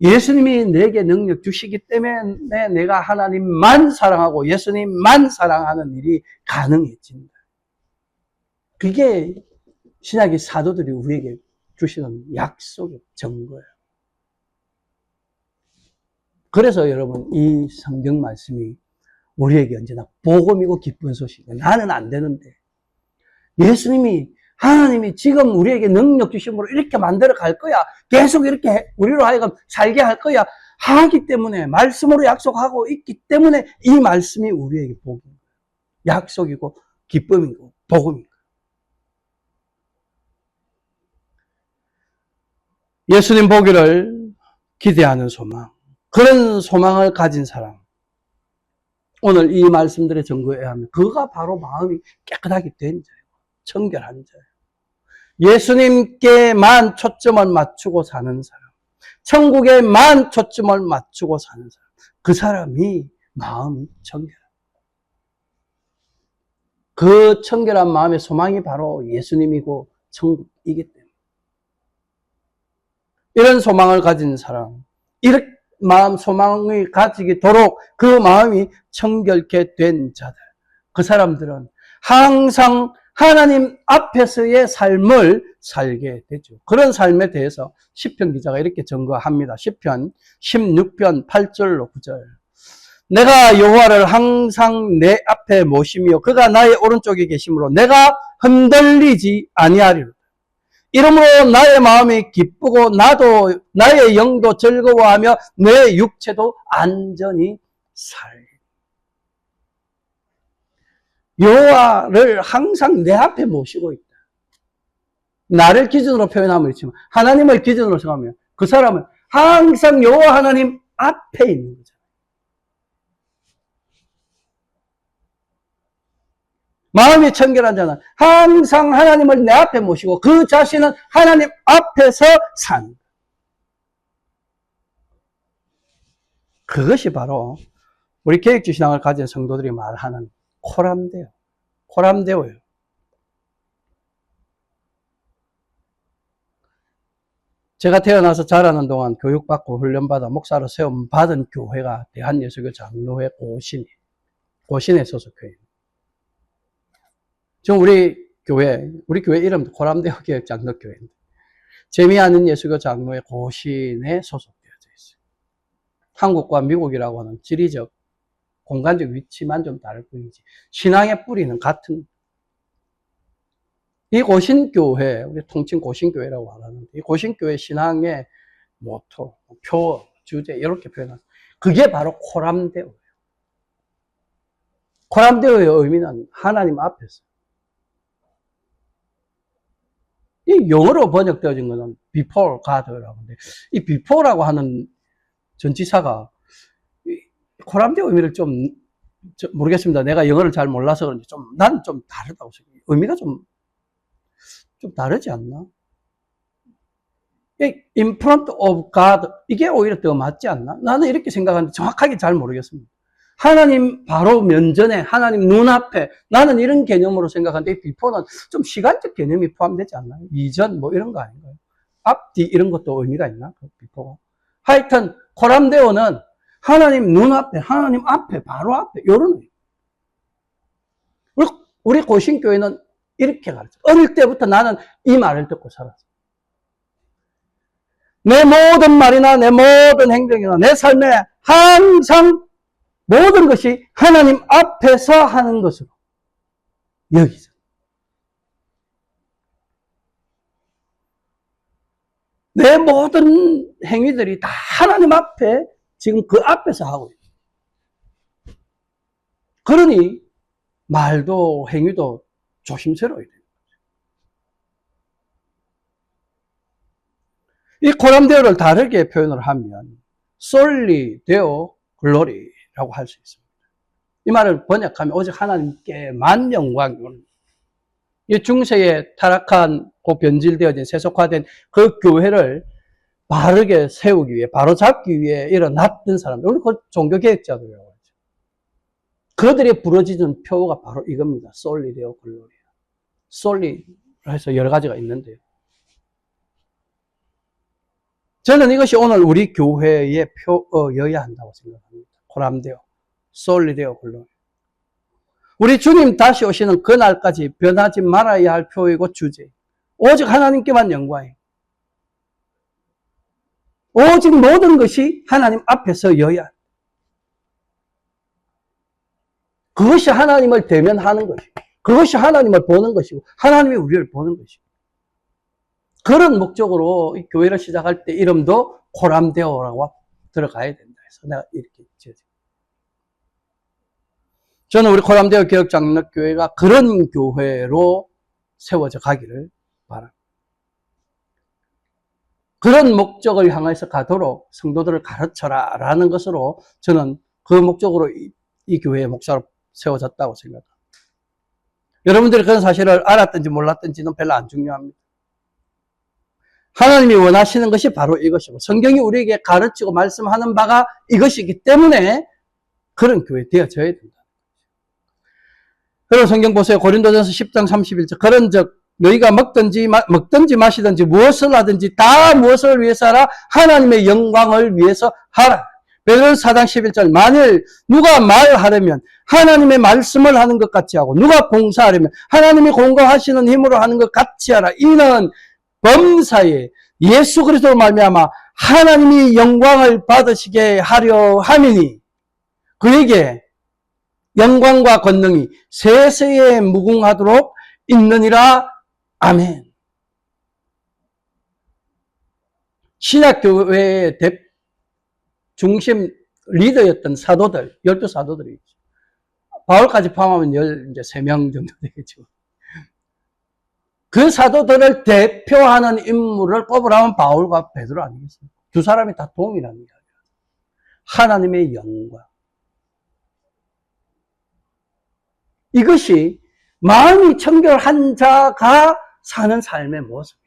예수님이 내게 능력 주시기 때문에 내가 하나님만 사랑하고 예수님만 사랑하는 일이 가능해진다. 그게 신약의 사도들이 우리에게 주시는 약속의 증거예요. 그래서 여러분, 이 성경 말씀이 우리에게 언제나 복음이고 기쁜 소식이에요. 나는 안 되는데 예수님이, 하나님이 지금 우리에게 능력 주심으로 이렇게 만들어 갈 거야. 계속 이렇게 우리로 하여금 살게 할 거야. 하기 때문에, 말씀으로 약속하고 있기 때문에 이 말씀이 우리에게 복음이에요. 약속이고 기쁨이고 복음이고. 예수님 보기를 기대하는 소망, 그런 소망을 가진 사람, 오늘 이 말씀들의 증거에 의하면 그가 바로 마음이 깨끗하게 된 자예요. 청결한 자예요. 예수님께만 초점을 맞추고 사는 사람, 천국에만 초점을 맞추고 사는 사람, 그 사람이 마음이 청결합니다. 그 청결한 마음의 소망이 바로 예수님이고 천국이기 때문에 이런 소망을 가진 사람, 이렇게 마음 소망을 가지도록 그 마음이 청결케 된 자들, 그 사람들은 항상 하나님 앞에서의 삶을 살게 되죠. 그런 삶에 대해서 시편 기자가 이렇게 증거합니다. 시편 16편 8절로 9절. 내가 여호와를 항상 내 앞에 모시며 그가 나의 오른쪽에 계심으로 내가 흔들리지 아니하리로다. 이러므로 나의 마음이 기쁘고 나도 나의 영도 즐거워하며 내 육체도 안전히 살. 여호와를 항상 내 앞에 모시고 있다. 나를 기준으로 표현하면 있지만 하나님을 기준으로 생각하면 그 사람은 항상 여호와 하나님 앞에 있는 거죠. 마음이 청결한 자는 항상 하나님을 내 앞에 모시고 그 자신은 하나님 앞에서 산. 그것이 바로 우리 계획주신앙을 가진 성도들이 말하는 코람데오. 코람데오예요. 제가 태어나서 자라는 동안 교육받고 훈련받아 목사로 세움받은 교회가 대한예수교 장로회 고신에 소속교회입니다. 지금 우리 교회 이름도 코람데오 교육장로교회인데 재미있는 예수교 장로회 고신에 소속되어져 있어요. 한국과 미국이라고 하는 지리적, 공간적 위치만 좀 다를 뿐이지 신앙의 뿌리는 같은. 이 고신교회, 우리 통칭 고신교회라고 하는데 이 고신교회 신앙의 모토, 표, 주제 이렇게 표현합니다. 그게 바로 코람데오예요. 코람데오의 의미는 하나님 앞에서. 이 영어로 번역되어진 것은 before God라고 하는데 이 before라고 하는 전치사가 코람데오 의미를 좀 모르겠습니다. 내가 영어를 잘 몰라서 그런지 난 좀 다르다고 생각해요. 의미가 좀 다르지 않나? In front of God 이게 오히려 더 맞지 않나? 나는 이렇게 생각하는데 정확하게 잘 모르겠습니다. 하나님 바로 면전에 하나님 눈앞에 나는 이런 개념으로 생각하는데 이 before는 좀 시간적 개념이 포함되지 않나요? 이전 뭐 이런 거 아닌가요? 앞뒤 이런 것도 의미가 있나? 그 before가. 하여튼 코람데오는 하나님 눈앞에 하나님 앞에 바로 앞에 이런 의미. 우리 고신교회는 이렇게 가르쳐. 어릴 때부터 나는 이 말을 듣고 살았어. 내 모든 말이나 내 모든 행동이나 내 삶에 항상 모든 것이 하나님 앞에서 하는 것으로 여기서. 내 모든 행위들이 다 하나님 앞에 지금 그 앞에서 하고 있어요. 그러니 말도 행위도 조심스러워야 돼요. 이 코람데오를 다르게 표현을 하면 솔리 데오 글로리라고 할 수 있습니다. 이 말을 번역하면 오직 하나님께만 영광. 이 중세에 타락한 고 변질되어진 세속화된 그 교회를 바르게 세우기 위해 바로 잡기 위해 일어났던 사람들, 우리 그 종교개혁자들이라고 하죠. 그들이 부러지는 표가 바로 이겁니다. 솔리 데오 글로리아. 솔리 해서 여러 가지가 있는데요. 저는 이것이 오늘 우리 교회의 표여야 한다고 생각합니다. 코람데오, 솔리 데오 글로리아. 우리 주님 다시 오시는 그날까지 변하지 말아야 할 표이고 주제. 오직 하나님께만 영광이에요. 오직 모든 것이 하나님 앞에서 여야. 그것이 하나님을 대면하는 것이고, 그것이 하나님을 보는 것이고, 하나님이 우리를 보는 것이고. 그런 목적으로 이 교회를 시작할 때 이름도 코람데오라고 들어가야 된다 해서 내가 이렇게 지어집니다. 저는 우리 코람데오 교육장로교회가 그런 교회로 세워져 가기를 바랍니다. 그런 목적을 향해서 가도록 성도들을 가르쳐라 라는 것으로 저는 그 목적으로 이 교회의 목사로 세워졌다고 생각합니다. 여러분들이 그런 사실을 알았든지 몰랐든지는 별로 안 중요합니다. 하나님이 원하시는 것이 바로 이것이고 성경이 우리에게 가르치고 말씀하는 바가 이것이기 때문에 그런 교회 되어져야 된다. 여러분 성경 보세요. 고린도전서 10장 31절. 그런즉 너희가 먹든지 마시든지 무엇을 하든지 다 무엇을 위해서 하라? 하나님의 영광을 위해서 하라. 베드로전서 4장 11절. 만일 누가 말하려면 하나님의 말씀을 하는 것 같이 하고 누가 봉사하려면 하나님이 공급하시는 힘으로 하는 것 같이 하라. 이는 범사에 예수 그리스도로 말미암아 하나님이 영광을 받으시게 하려 함이니 그에게 영광과 권능이 세세에 무궁하도록 있느니라. 아멘. 신약교회의 중심 리더였던 사도들, 12사도들이 있죠. 바울까지 포함하면 13명 정도 되겠죠. 그 사도들을 대표하는 인물을 꼽으라면 바울과 베드로 아니겠습니까? 두 사람이 다 동일한 이야기예요. 하나님의 영광. 이것이 마음이 청결한 자가 사는 삶의 모습이에요.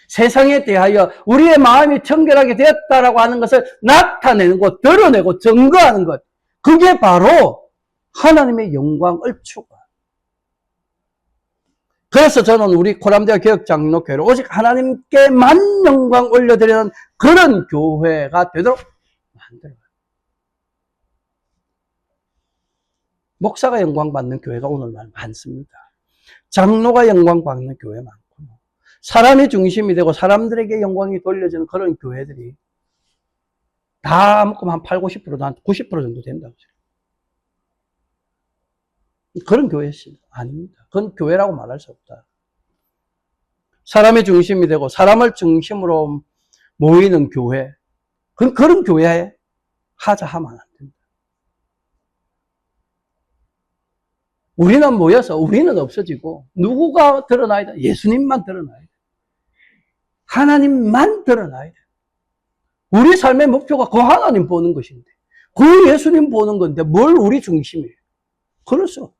세상에 대하여 우리의 마음이 청결하게 되었다라고 하는 것을 나타내고 드러내고 증거하는 것. 그게 바로 하나님의 영광을 추구하는. 그래서 저는 우리 코람데아 개혁장로교회를 오직 하나님께만 영광 올려드리는 그런 교회가 되도록 만들어요. 목사가 영광 받는 교회가 오늘날 많습니다. 장로가 영광 받는 교회 많고, 사람이 중심이 되고 사람들에게 영광이 돌려지는 그런 교회들이 다 묶으면 한 80, 90%, 한 90% 정도 된다고. 그런 교회는 아닙니다. 그건 교회라고 말할 수 없다. 사람의 중심이 되고 사람을 중심으로 모이는 교회, 그런 교회에 하자 하면 안 된다. 우리는 모여서 우리는 없어지고 누구가 드러나야 돼? 예수님만 드러나야 돼. 하나님만 드러나야 돼. 우리 삶의 목표가 그 하나님 보는 것인데, 그 예수님 보는 건데 뭘 우리 중심이에요? 그럴 수 없다.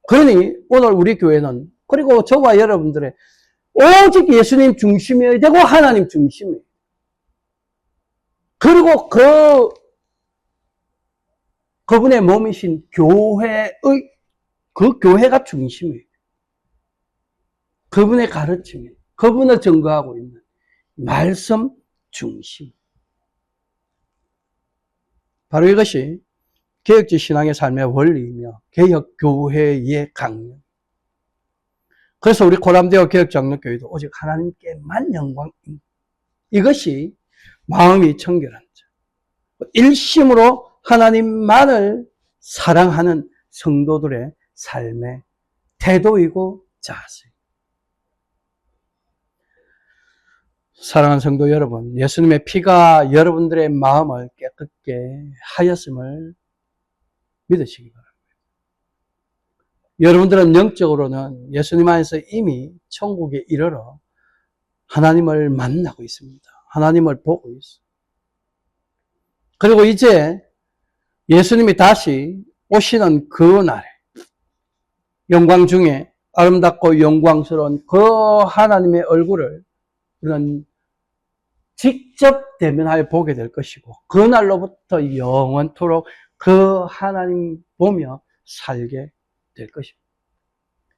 그러니 오늘 우리 교회는, 그리고 저와 여러분들의 오직 예수님 중심이어야 되고 하나님 중심이에요. 그리고 그분의 몸이신 교회의 그 교회가 중심이에요. 그분의 가르침이, 그분을 증거하고 있는 말씀 중심. 바로 이것이 개혁지 신앙의 삶의 원리이며 개혁교회의 강령. 그래서 우리 코람데아 개혁장로교회도 오직 하나님께만 영광, 이것이 마음이 청결한 자, 일심으로 하나님만을 사랑하는 성도들의 삶의 태도이고 자세. 사랑하는 성도 여러분, 예수님의 피가 여러분들의 마음을 깨끗게 하였음을 믿으시기 바랍니다. 여러분들은 영적으로는 예수님 안에서 이미 천국에 이르러 하나님을 만나고 있습니다. 하나님을 보고 있어요. 그리고 이제 예수님이 다시 오시는 그 날에 영광 중에 아름답고 영광스러운 그 하나님의 얼굴을 우리는 직접 대면하여 보게 될 것이고, 그날로부터 영원토록 그 하나님 보며 살게 될 것입니다.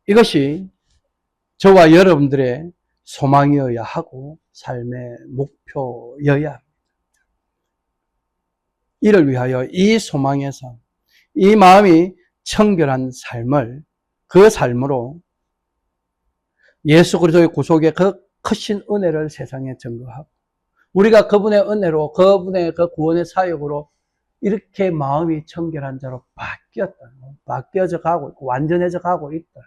이것이 저와 여러분들의 소망이어야 하고 삶의 목표여야 합니다. 이를 위하여 이 소망에서 이 마음이 청결한 삶을, 그 삶으로 예수 그리스도의 구속의 그 크신 은혜를 세상에 증거하고, 우리가 그분의 은혜로, 그분의 그 구원의 사역으로 이렇게 마음이 청결한 자로 바뀌어져 가고 있고, 완전해져 가고 있다.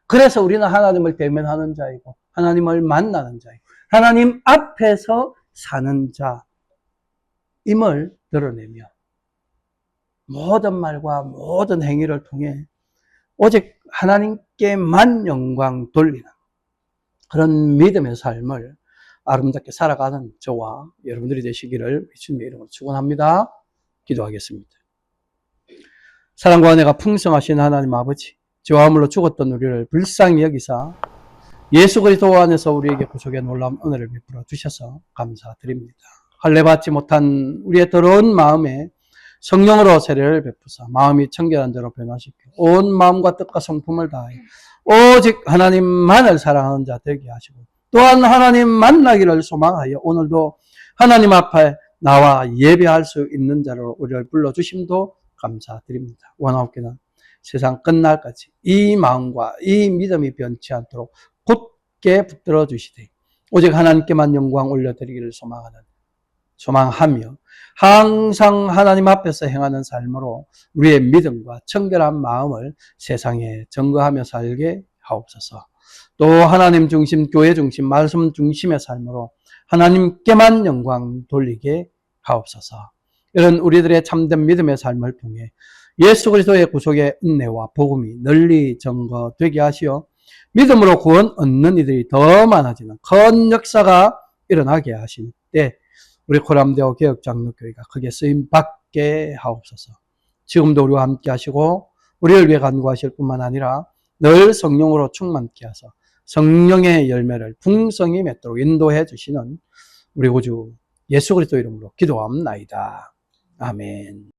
그래서 우리는 하나님을 대면하는 자이고, 하나님을 만나는 자이고, 하나님 앞에서 사는 자임을 드러내며, 모든 말과 모든 행위를 통해 오직 하나님께만 영광 돌리는 그런 믿음의 삶을 아름답게 살아가는 저와 여러분들이 되시기를 예수님의 이름으로 축원합니다. 기도하겠습니다. 사랑과 은혜가 풍성하신 하나님 아버지, 죄와 허물로 죽었던 우리를 불쌍히 여기사 예수 그리스도 안에서 우리에게 구속의 놀라운 은혜를 베풀어 주셔서 감사드립니다. 할례 받지 못한 우리의 더러운 마음에 성령으로 세례를 베푸사 마음이 청결한 자로 변화시켜 온 마음과 뜻과 성품을 다하여 오직 하나님만을 사랑하는 자 되게 하시고, 또한 하나님 만나기를 소망하여 오늘도 하나님 앞에 나와 예배할 수 있는 자로 우리를 불러주심도 감사드립니다. 원하옵기는 세상 끝날까지 이 마음과 이 믿음이 변치 않도록 굳게 붙들어 주시되 오직 하나님께만 영광 올려드리기를 소망하는 소망하며 항상 하나님 앞에서 행하는 삶으로 우리의 믿음과 청결한 마음을 세상에 증거하며 살게 하옵소서. 또 하나님 중심, 교회 중심, 말씀 중심의 삶으로 하나님께만 영광 돌리게 하옵소서. 이런 우리들의 참된 믿음의 삶을 통해 예수 그리스도의 구속의 은혜와 복음이 널리 증거되게 하시어 믿음으로 구원 얻는 이들이 더 많아지는 큰 역사가 일어나게 하실 때 우리 코람데오 개혁장로교회가 크게 쓰임받게 하옵소서. 지금도 우리와 함께 하시고 우리를 위해 간구하실 뿐만 아니라 늘 성령으로 충만케 하사 성령의 열매를 풍성히 맺도록 인도해 주시는 우리 구주 예수 그리스도 이름으로 기도합나이다. 아멘.